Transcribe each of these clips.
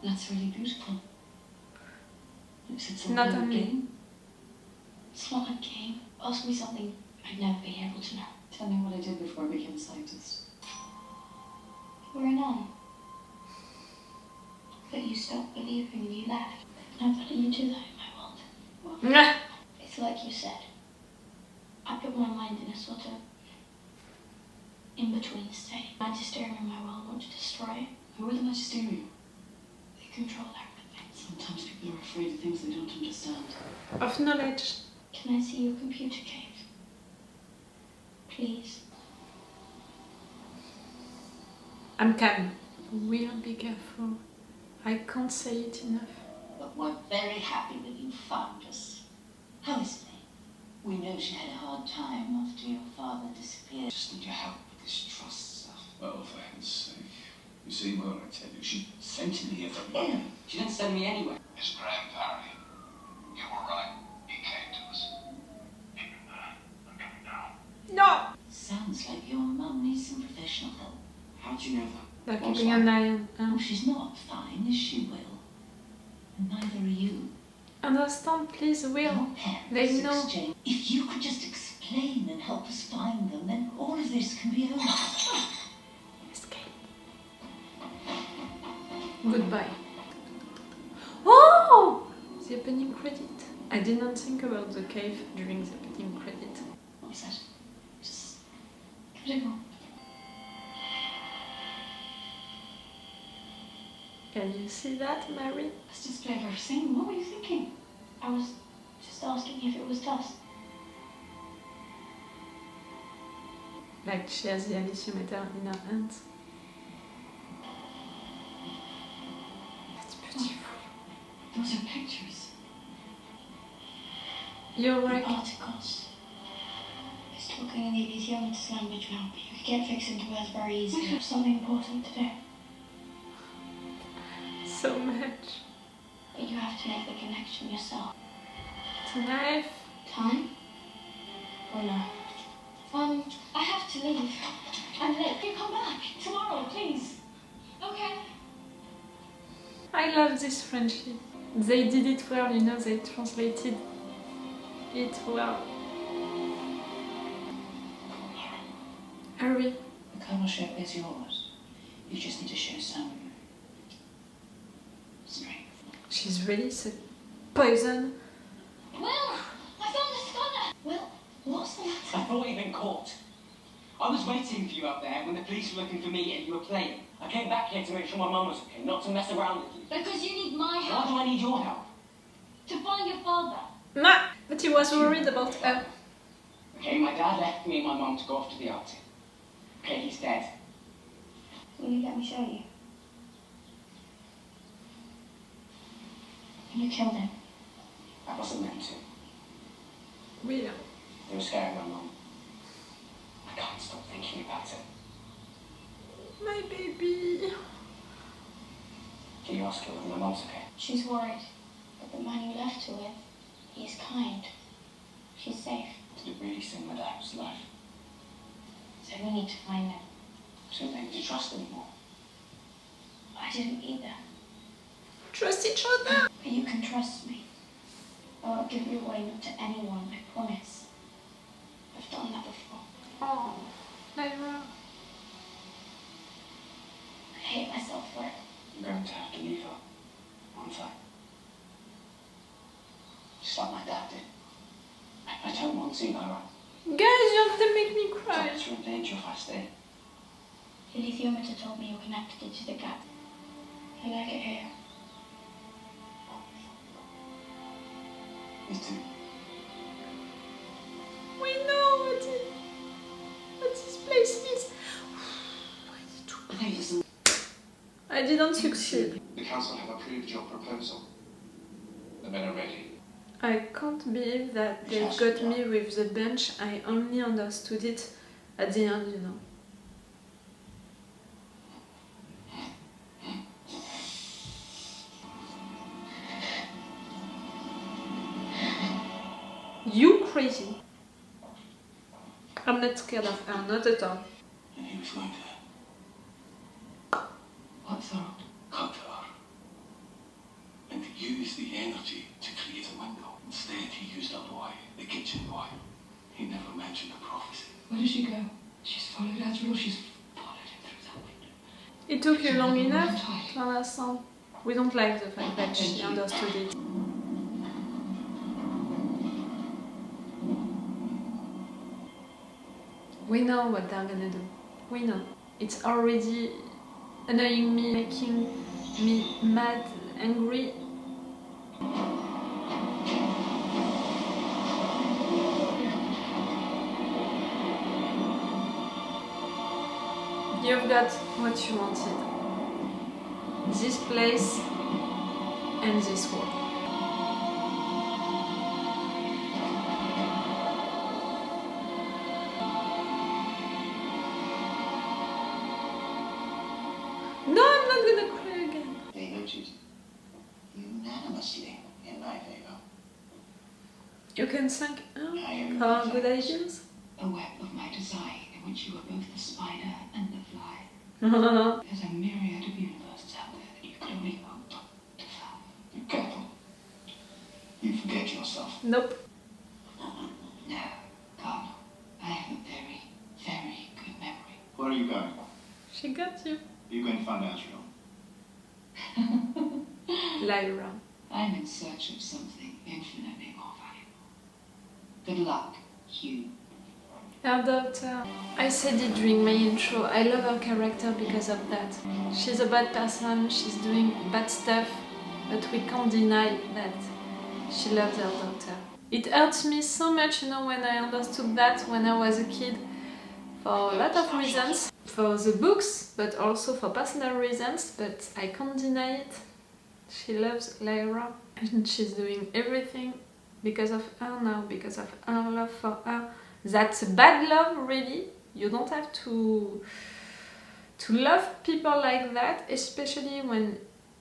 That's really beautiful. It's Not a only. game. It's not a game. Ask me something I'd never be able to know. Tell me what I did before I became a scientist. You were a nun. But you stopped believing and you left. Never let you do that in my world. Well, it's like you said. I put my mind in a sort of in-between state. Magestrium in my world want to destroy it. Who are the Magestrium? They control everything. Sometimes people are afraid of things they don't understand. Of knowledge. Can I see your computer cave? Please. I'm calm. Will, be careful. I can't say it enough. But we're very happy that you found us. How is May? We know she had a hard time after your father disappeared. Just need your help with this trust stuff. Oh, for heaven's sake. You see, well, I tell you, she sent me here for me. She didn't send me anywhere. Miss Graham Parry, you were right. He came to us. Keep him there. I'm coming down. No! Sounds like your mum needs some professional help. How'd you know that? They're keeping an eye on Oh, her. she's not fine, is she, Will? And neither are you. Understand, please, Will. Your parents They know. exchange. If you could just explain and help us find them, then all of this can be over. Escape. Goodbye. Oh! The opening credit. I didn't think about the cave during the opening credit. What was that? Just give it a go. Can you see that, Mary? Let's just play her sing. What were you thinking? I was just asking if it was dust. Like she has the alliciometer in her hands. That's beautiful. Those are pictures. You're right. Articles. It's talking in the Elysiometer's language now, but you could get fixed into words very easily. We have something important to do. So much. But you have to make the connection yourself. It's a knife. Time? Or no? I have to leave. I'm late. You come back tomorrow, please. Okay. I love this friendship. They did it well, you know, they translated it well. Hurry. The colonelship is yours. You just need to show some strength. She's really so poison. Will! I found the scanner! Will, what's the matter? I thought you'd been caught. I was waiting for you up there when the police were looking for me and you were playing. I came back here to make sure my mum was okay, not to mess around with you. Because you need my Why help do I need your help? to find your father. Nah, but he was worried about her. Okay, my dad left me and my mum to go off to the Arctic. Okay, he's dead. Will you let me show you? You killed him. I wasn't meant to. Will. They were scaring my mum. I can't stop thinking about it. My baby. Can you ask her whether my mum's okay? She's worried. But the man you left her with, he is kind. She's safe. Did it really save my dad's life? So we need to find him. I don't think to trust anymore. I didn't either. Trust each other. But you can trust me. I won't give you away, not to anyone, I promise. I've done that before. Oh, Lyra. I hate myself for it. I'm going to have to leave her, aren't I? Just like my dad did. I don't want to, Lyra. Guys, you have to make me cry. Doctor in danger if I stay. The Elysiometer told me you're connected to the gap. I like it here. Me too. We know what this place is. Hey, listen. I didn't succeed. The council have approved your proposal. The men are ready. I can't believe that they got me with the bench. I only understood it at the end, you know. You crazy. I'm not scared of her, not at all. And he was going to. What for? Cut her. use the energy to create a window. Instead, he used a boy, the kitchen boy. He never mentioned the prophecy. Where did she go? She's followed Azrael. She's followed him through that window. It took you long enough to understand. We don't like the fact that she understood it. We know what they're gonna do. We know. It's already annoying me, making me mad, angry. You've got what you wanted. This place and this world. No, I'm not gonna cry again. They voted unanimously in my favor. You can thank I for good ideas. A web of my desire in which you are both the spider and the fly. No, There's a myriad of universes out there that you can only hope to find. Be careful. You forget yourself. nope. No, Cardinal. I have a very, very good memory. Where are you going? She got you. You're going to find Azrael. Lyra. I'm in search of something infinitely more valuable. Good luck, Hugh. Her daughter. I said it during my intro. I love her character because of that. She's a bad person, she's doing bad stuff, but we can't deny that she loves her daughter. It hurts me so much, you know, when I understood that when I was a kid, for a lot of reasons. For the books, but also for personal reasons, but I can't deny it. She loves Lyra, and she's doing everything because of her now, because of her love for her. That's a bad love, really. You don't have to love people like that, especially when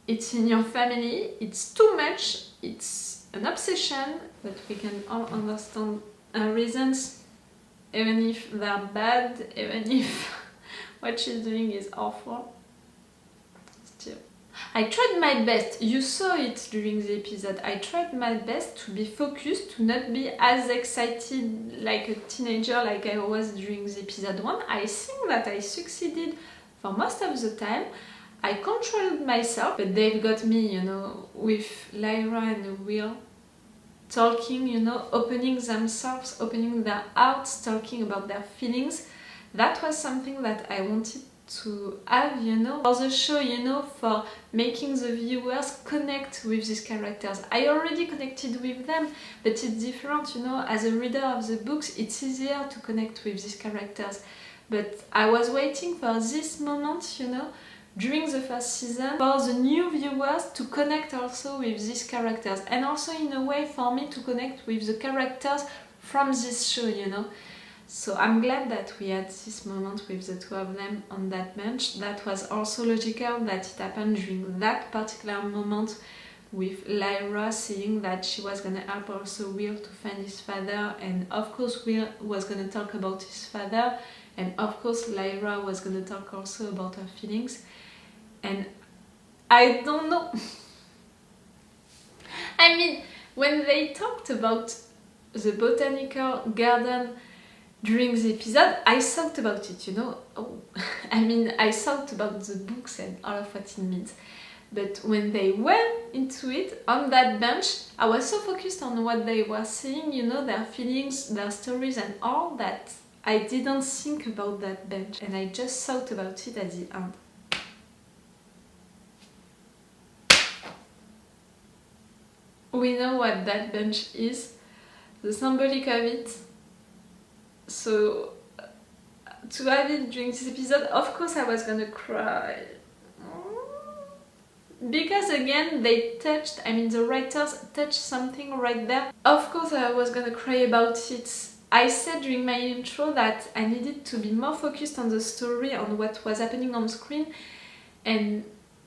it's in your family. It's too much, it's an obsession, but we can all understand her reasons, even if they're bad, even if what she's doing is awful. Still. I tried my best, you saw it during the episode, I tried my best to be focused, to not be as excited like a teenager like I was during the episode 1. I think that I succeeded for most of the time. I controlled myself, but they've got me, you know, with Lyra and Will talking, you know, opening themselves, opening their hearts, talking about their feelings. That was something that I wanted to have, you know, for the show, you know, for making the viewers connect with these characters. I already connected with them, but it's different, you know, as a reader of the books, it's easier to connect with these characters. But I was waiting for this moment, you know, during the first season, for the new viewers to connect also with these characters, and also in a way for me to connect with the characters from this show, you know. So I'm glad that we had this moment with the two of them on that bench. That was also logical that it happened during that particular moment, with Lyra saying that she was gonna help also Will to find his father, and of course Will was gonna talk about his father, and of course Lyra was gonna talk also about her feelings. And I don't know. I mean, when they talked about the botanical garden during the episode, I thought about it, you know. Oh, I mean, I thought about the books and all of what it means. But when they went into it on that bench, I was so focused on what they were saying, you know, their feelings, their stories and all that I didn't think about that bench. And I just thought about it at the end. We know what that bench is, the symbolic of it. So to have it during this episode, of course I was gonna cry. Because again, they touched, I mean the writers touched something right there. Of course I was gonna cry about it. I said during my intro that I needed to be more focused on the story, on what was happening on screen, and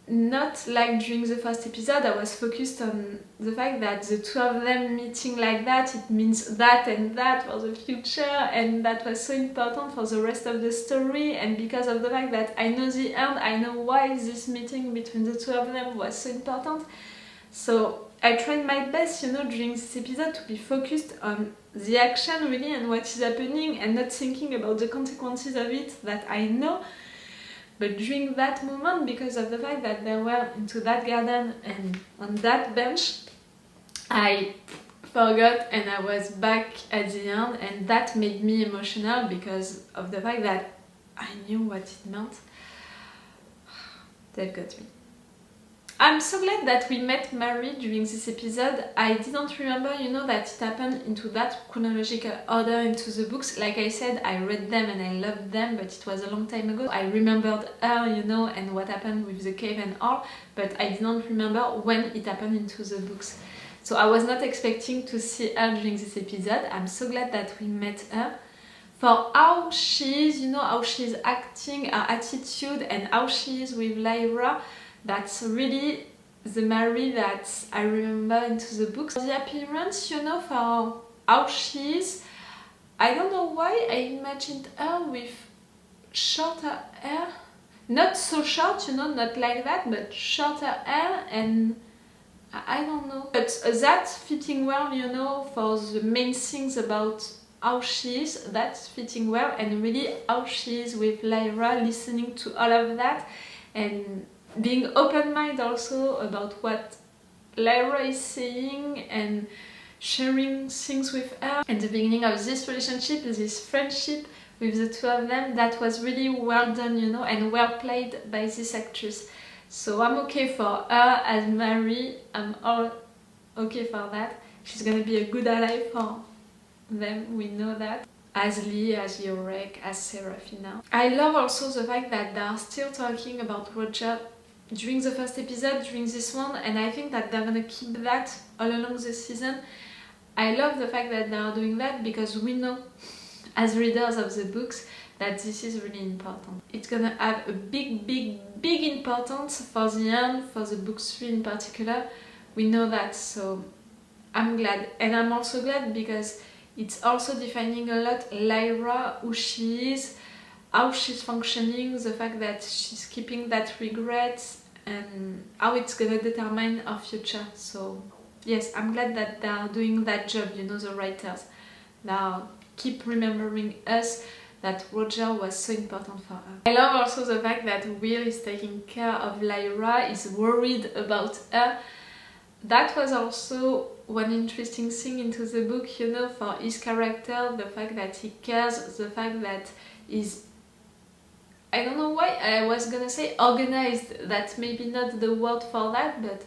not like during the first episode. I was focused on the fact that the two of them meeting like that, it means that and that for the future, and that was so important for the rest of the story. And because of the fact that I know the end, I know why this meeting between the two of them was so important. So I tried my best, you know, during this episode to be focused on the action really and what is happening and not thinking about the consequences of it that I know. But during that moment, because of the fact that they were into that garden and on that bench, I forgot and I was back at the end, and that made me emotional because of the fact that I knew what it meant. That got me. I'm so glad that we met Mary during this episode. I didn't remember, you know, that it happened into that chronological order into the books. Like I said, I read them and I loved them, but it was a long time ago. I remembered her, you know, and what happened with the cave and all, but I didn't remember when it happened into the books. So I was not expecting to see her during this episode. I'm so glad that we met her. For how she is, you know, how she's acting, her attitude, and how she is with Lyra. That's really the Mary that I remember into the books. The appearance, you know, for how she is, I don't know why I imagined her with shorter hair. Not so short, you know, not like that, but shorter hair, and I don't know. But that's fitting well, you know, for the main things about how she is, that's fitting well, and really how she is with Lyra, listening to all of that, and being open-minded also about what Lyra is saying and sharing things with her. And the beginning of this relationship, this friendship with the two of them, that was really well done, you know, and well played by this actress. So I'm okay for her as Mary, I'm all okay for that. She's gonna be a good ally for them, we know that. As Lee, as Yorek, as Serafina. I love also the fact that they are still talking about Roger during the first episode, during this one, and I think that they're gonna keep that all along the season. I love the fact that they are doing that because we know, as readers of the books, that this is really important. It's gonna have a big, big, big importance for the end, for the book 3 in particular. We know that, so I'm glad. And I'm also glad because it's also defining a lot Lyra, who she is, how she's functioning, the fact that she's keeping that regret, and how it's gonna determine our future. So yes, I'm glad that they are doing that job, you know, the writers. Now keep remembering us that Roger was so important for her. I love also the fact that Will is taking care of Lyra, is worried about her. That was also one interesting thing into the book, you know, for his character, the fact that he cares, the fact that he's, I don't know why I was gonna say organized, that's maybe not the word for that, but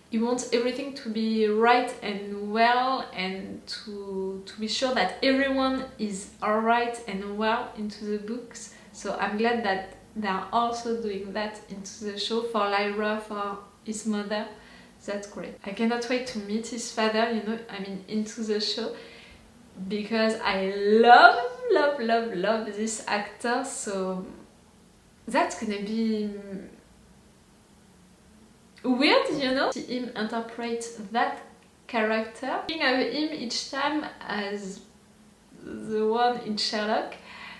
he wants everything to be right and well, and to be sure that everyone is alright and well into the books. So I'm glad that they are also doing that into the show for Lyra, for his mother. That's great. I cannot wait to meet his father, you know, I mean, into the show, because I love this actor, so that's gonna be weird, you know, see him interpret that character. Thinking of him each time as the one in Sherlock,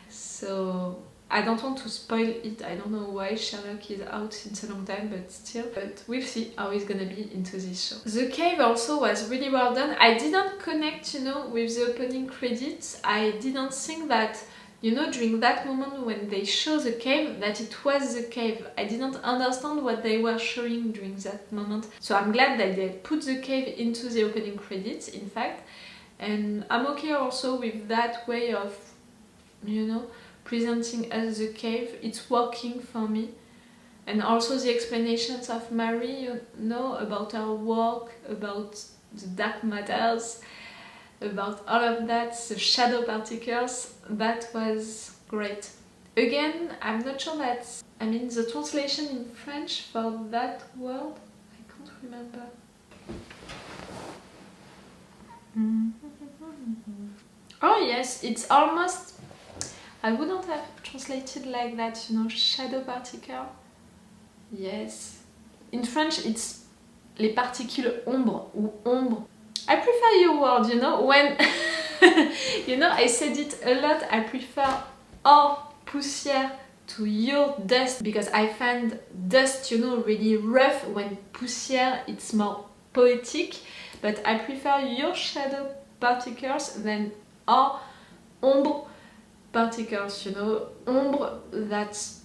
so I don't want to spoil it. I don't know why Sherlock is out since a long time, but still. But we'll see how he's gonna be into this show. The cave also was really well done. I didn't connect, you know, with the opening credits. I didn't think that, you know, during that moment when they show the cave, that it was the cave. I didn't understand what they were showing during that moment. So I'm glad that they put the cave into the opening credits, in fact. And I'm okay also with that way of, you know, presenting us the cave. It's working for me. And also the explanations of Mary, you know, about her work, about the dark matters, about all of that, the shadow particles, that was great. Again, I'm not sure that, I mean, the translation in French for that word, I can't remember. Oh yes, it's almost, I wouldn't have translated like that, you know, shadow particle. Yes. In French, it's les particules ombre ou ombre. I prefer your word, you know, when, you know, I said it a lot, I prefer or poussière to your dust, because I find dust, you know, really rough, when poussière, it's more poetic, but I prefer your shadow particles than our ombre particles, you know. Ombre, that's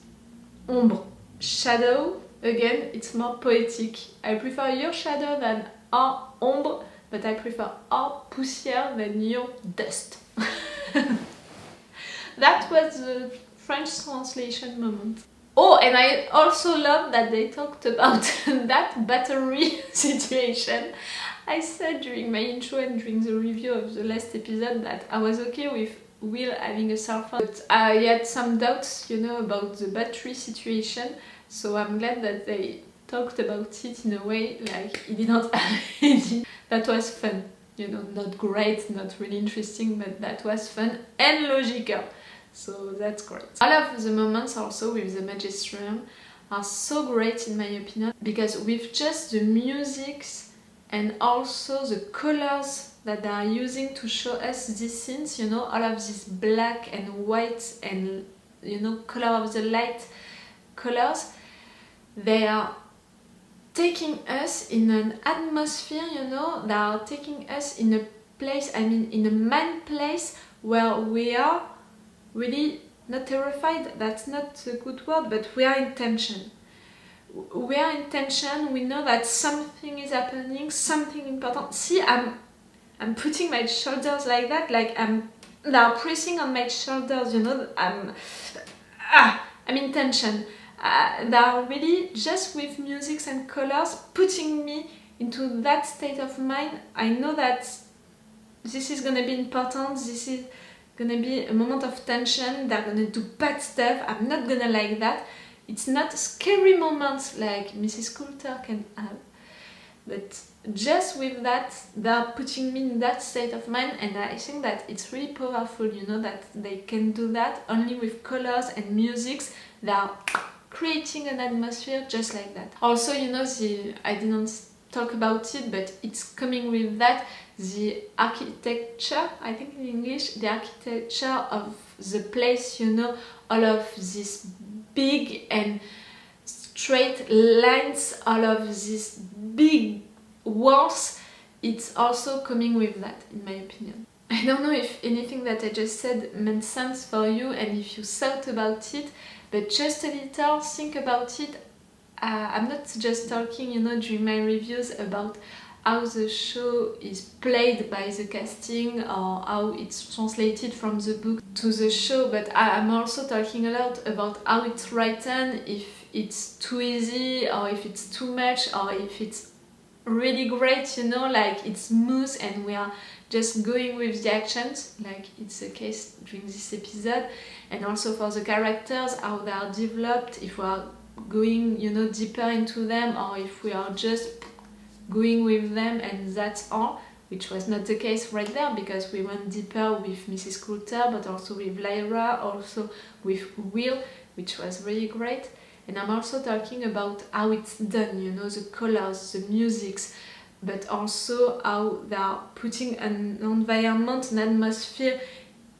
ombre. Shadow, again, it's more poetic. I prefer your shadow than our ombre, but I prefer our poussière than your dust. That was the French translation moment. Oh, and I also love that they talked about that battery situation. I said during my intro and during the review of the last episode that I was okay with Will having a cell phone, but I had some doubts, you know, about the battery situation, so I'm glad that they talked about it in a way like he did not have any. That was fun, you know, not great, not really interesting, but that was fun and logical. So that's great. All of the moments also with the Magestrium are so great in my opinion, because with just the musics and also the colors that they are using to show us these scenes, you know, all of this black and white and, you know, color of the light colors, they are taking us in an atmosphere, you know, they are taking us in a place, I mean in a mind place where we are really not terrified, that's not a good word, but we are in tension. We are in tension, we know that something is happening, something important. See, I'm putting my shoulders like that, like they are pressing on my shoulders, you know, I'm in tension. They are really, just with music and colors, putting me into that state of mind. I know that this is gonna be important, this is gonna be a moment of tension, they're gonna do bad stuff, I'm not gonna like that. It's not scary moments like Mrs. Coulter can have, but just with that, they're putting me in that state of mind, and I think that it's really powerful, you know, that they can do that only with colors and musics. They are creating an atmosphere just like that. Also, you know, I didn't talk about it, but it's coming with that, the architecture, I think in English, the architecture of the place, you know, all of these big and straight lines, all of these big walls, it's also coming with that, in my opinion. I don't know if anything that I just said made sense for you and if you thought about it, but just a little, think about it. I'm not just talking, you know, during my reviews about how the show is played by the casting or how it's translated from the book to the show, but I'm also talking a lot about how it's written, if it's too easy or if it's too much or if it's really great, you know, like it's smooth and we are just going with the actions, like it's the case during this episode, and also for the characters, how they are developed, if we are going, you know, deeper into them or if we are just going with them and that's all, which was not the case right there because we went deeper with Mrs. Coulter, but also with Lyra, also with Will, which was really great. And I'm also talking about how it's done, you know, the colors, the musics, but also how they are putting an environment, an atmosphere,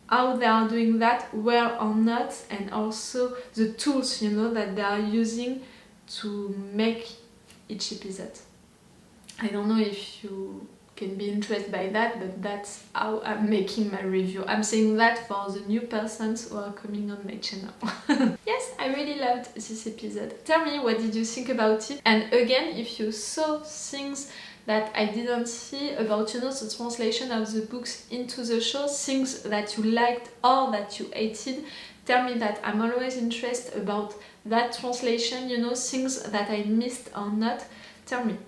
how they are doing that, where or not, and also the tools, you know, that they are using to make each episode. I don't know if you can be interested by that, but that's how I'm making my review. I'm saying that for the new persons who are coming on my channel. Yes, I really loved this episode. Tell me, what did you think about it? And again, if you saw things that I didn't see about, you know, the translation of the books into the show, things that you liked or that you hated, tell me that. I'm always interested about that translation, you know, things that I missed or not. Tell me.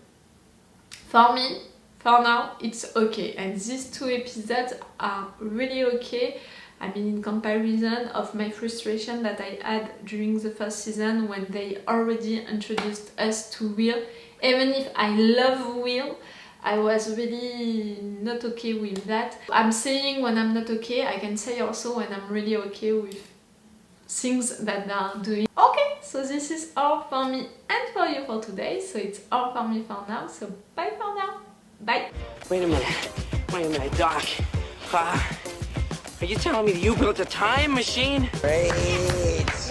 For me, for now, it's okay, and these two episodes are really okay. I mean, in comparison of my frustration that I had during the first season when they already introduced us to Will. Even if I love Will, I was really not okay with that. I'm saying when I'm not okay, I can say also when I'm really okay with things that they are doing. Okay, so this is all for me and for you for today. So it's all for me for now. So bye for now. Bye. Wait a minute, Doc. Are you telling me that you built a time machine? Great.